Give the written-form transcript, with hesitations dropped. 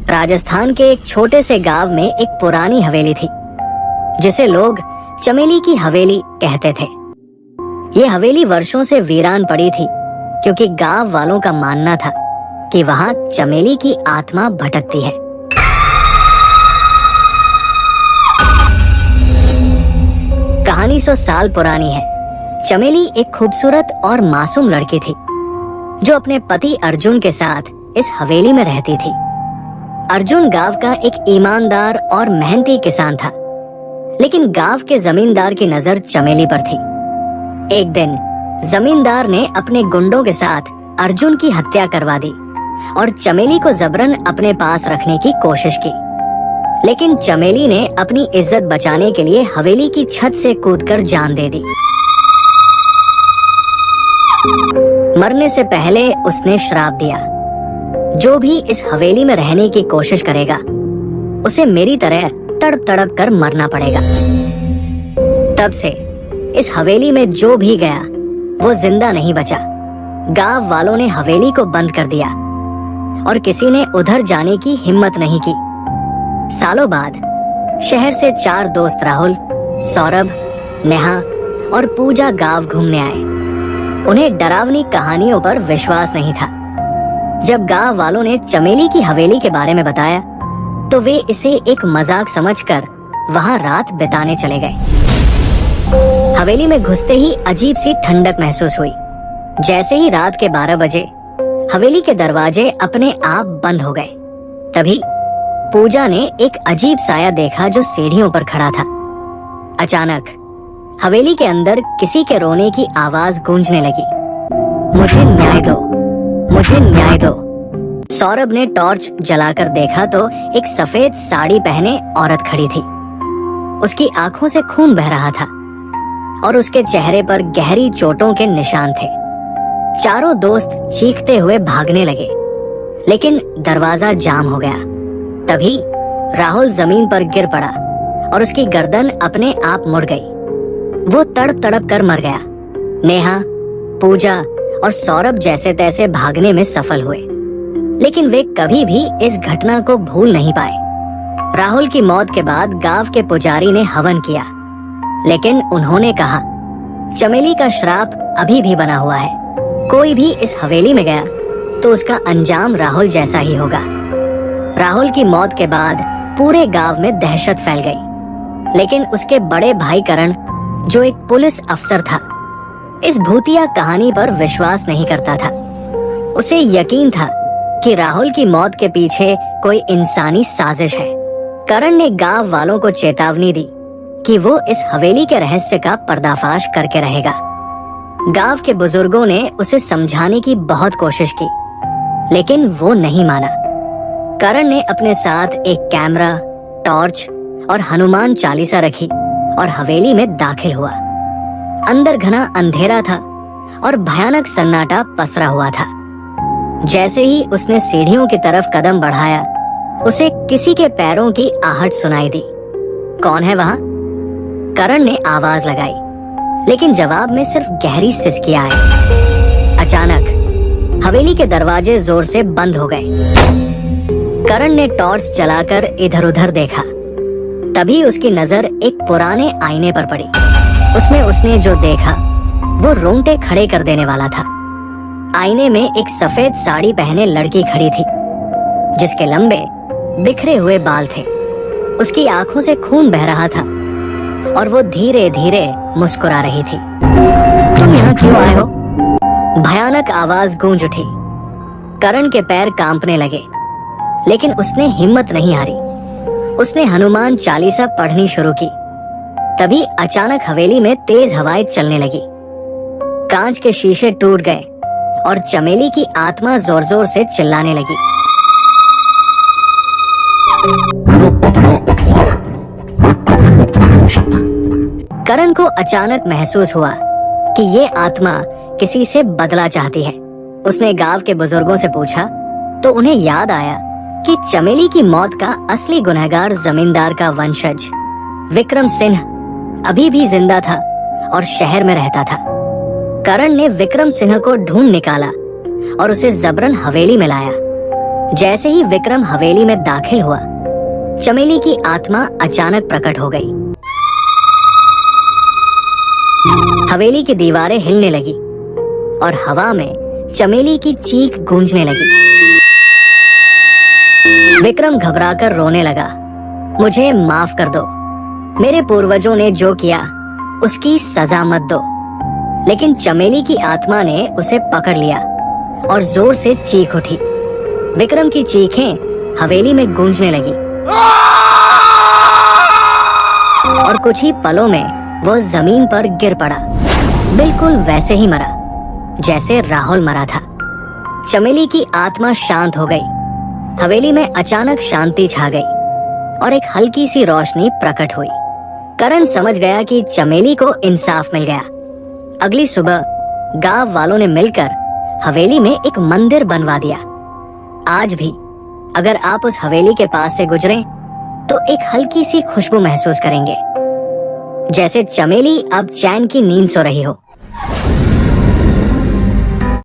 राजस्थान के एक छोटे से गांव में एक पुरानी हवेली थी जिसे लोग चमेली की हवेली कहते थे। ये हवेली वर्षों से वीरान पड़ी थी क्योंकि गांव वालों का मानना था कि वहां चमेली की आत्मा भटकती है। कहानी 100 साल पुरानी है। चमेली एक खूबसूरत और मासूम लड़की थी जो अपने पति अर्जुन के साथ इस हवेली में रहती थी। अर्जुन गांव का एक ईमानदार और मेहनती किसान था, लेकिन गांव के जमींदार की नजर चमेली पर थी। एक दिन जमींदार ने अपने गुंडों के साथ अर्जुन की हत्या करवा दी और चमेली को जबरन अपने पास रखने की कोशिश की, लेकिन चमेली ने अपनी इज्जत बचाने के लिए हवेली की छत से कूदकर जान दे दी। मरने से पहले उसने श्राप दिया, जो भी इस हवेली में रहने की कोशिश करेगा उसे मेरी तरह तड़प तड़प कर मरना पड़ेगा। तब से इस हवेली में जो भी गया वो जिंदा नहीं बचा। गांव वालों ने हवेली को बंद कर दिया और किसी ने उधर जाने की हिम्मत नहीं की। सालों बाद शहर से 4 दोस्त राहुल, सौरभ, नेहा और पूजा गांव घूमने आए। उन्हें डरावनी कहानियों पर विश्वास नहीं था। जब गांव वालों ने चमेली की हवेली के बारे में बताया तो वे इसे एक मजाक समझकर वहां रात बिताने चले गए। हवेली में घुसते ही अजीब सी ठंडक महसूस हुई। जैसे ही रात के 12 बजे हवेली के दरवाजे अपने आप बंद हो गए, तभी पूजा ने एक अजीब साया देखा जो सीढ़ियों पर खड़ा था। अचानक हवेली के अंदर किसी के रोने की आवाज गूंजने लगी। मुझे न्याय दो, मुझे न्याय दो। सौरभ ने टॉर्च जलाकर देखा तो एक सफेद साड़ी पहने औरत खड़ी थी। उसकी आंखों से खून बह रहा था और उसके चेहरे पर गहरी चोटों के निशान थे। चारों दोस्त चीखते हुए भागने लगे, लेकिन दरवाजा जाम हो गया। तभी राहुल जमीन पर गिर पड़ा और उसकी गर्दन अपने आप मुड़ गई। वो तड़प तड़प कर मर गया। नेहा, पूजा और सौरभ जैसे तैसे भागने में सफल हुए, लेकिन वे कभी भी इस घटना को भूल नहीं पाए। राहुल की मौत के बाद गांव के पुजारी ने हवन किया, लेकिन उन्होंने कहा चमेली का श्राप अभी भी बना हुआ है। कोई भी इस हवेली में गया तो उसका अंजाम राहुल जैसा ही होगा। राहुल की मौत के बाद पूरे गांव में दहशत फैल गई, लेकिन उसके बड़े भाई करण, जो एक पुलिस अफसर था, इस भूतिया कहानी पर विश्वास नहीं करता था। उसे यकीन था कि राहुल की मौत के पीछे कोई इंसानी साजिश है। करण ने गांव वालों को चेतावनी दी कि वो इस हवेली के रहस्य का पर्दाफाश करके रहेगा। गांव के बुजुर्गों ने उसे समझाने की बहुत कोशिश की, लेकिन वो नहीं माना। करण ने अपने साथ एक कैमरा, टॉर्च और हनुमान चालीसा रखी और हवेली में दाखिल हुआ। अंदर घना अंधेरा था और भयानक सन्नाटा पसरा हुआ था। जैसे ही उसने सीढ़ियों की तरफ कदम बढ़ाया, उसे किसी के पैरों की आहट सुनाई दी। कौन है वहां? करण ने आवाज लगाई, लेकिन जवाब में सिर्फ गहरी सिसकियां आई। अचानक हवेली के दरवाजे जोर से बंद हो गए। करण ने टॉर्च जलाकर इधर उधर देखा। तभी उसकी नजर एक पुराने आईने पर पड़ी। उसमें उसने जो देखा वो रोंगटे खड़े कर देने वाला था। आईने में एक सफेद साड़ी पहने लड़की खड़ी थी, जिसके लंबे बिखरे हुए बाल थे। उसकी आंखों से खून बह रहा था और वो धीरे धीरे मुस्कुरा रही थी। तुम यहाँ क्यों आए हो? भयानक आवाज गूंज उठी। करण के पैर कांपने लगे, लेकिन उसने हिम्मत नहीं हारी। उसने हनुमान चालीसा पढ़नी शुरू की। तभी अचानक हवेली में तेज हवाएं चलने लगी। कांच के शीशे टूट गए और चमेली की आत्मा जोर जोर से चिल्लाने लगी। मेरा बदला अधूरा है, मैं कभी मुक्त नहीं हो सकती। करण को अचानक महसूस हुआ कि ये आत्मा किसी से बदला चाहती है। उसने गांव के बुजुर्गों से पूछा तो उन्हें याद आया कि चमेली की मौत का असली गुनहगार जमींदार का वंशज विक्रम सिंह अभी भी जिंदा था और शहर में रहता था। करण ने विक्रम सिंह को ढूंढ निकाला और उसे जबरन हवेली में लाया। जैसे ही विक्रम हवेली में दाखिल हुआ, चमेली की आत्मा अचानक प्रकट हो गई। हवेली की दीवारें हिलने लगी और हवा में चमेली की चीख गूंजने लगी। विक्रम घबराकर रोने लगा। मुझे माफ कर दो, मेरे पूर्वजों ने जो किया उसकी सजा मत दो। लेकिन चमेली की आत्मा ने उसे पकड़ लिया और जोर से चीख उठी। विक्रम की चीखें हवेली में गूंजने लगी और कुछ ही पलों में वो जमीन पर गिर पड़ा, बिल्कुल वैसे ही मरा जैसे राहुल मरा था। चमेली की आत्मा शांत हो गई। हवेली में अचानक शांति छा गई और एक हल्की सी रोशनी प्रकट हुई। करण समझ गया कि चमेली को इंसाफ मिल गया। अगली सुबह गांव वालों ने मिलकर हवेली में एक मंदिर बनवा दिया। आज भी अगर आप उस हवेली के पास से गुजरें तो एक हल्की सी खुशबू महसूस करेंगे, जैसे चमेली अब चैन की नींद सो रही हो।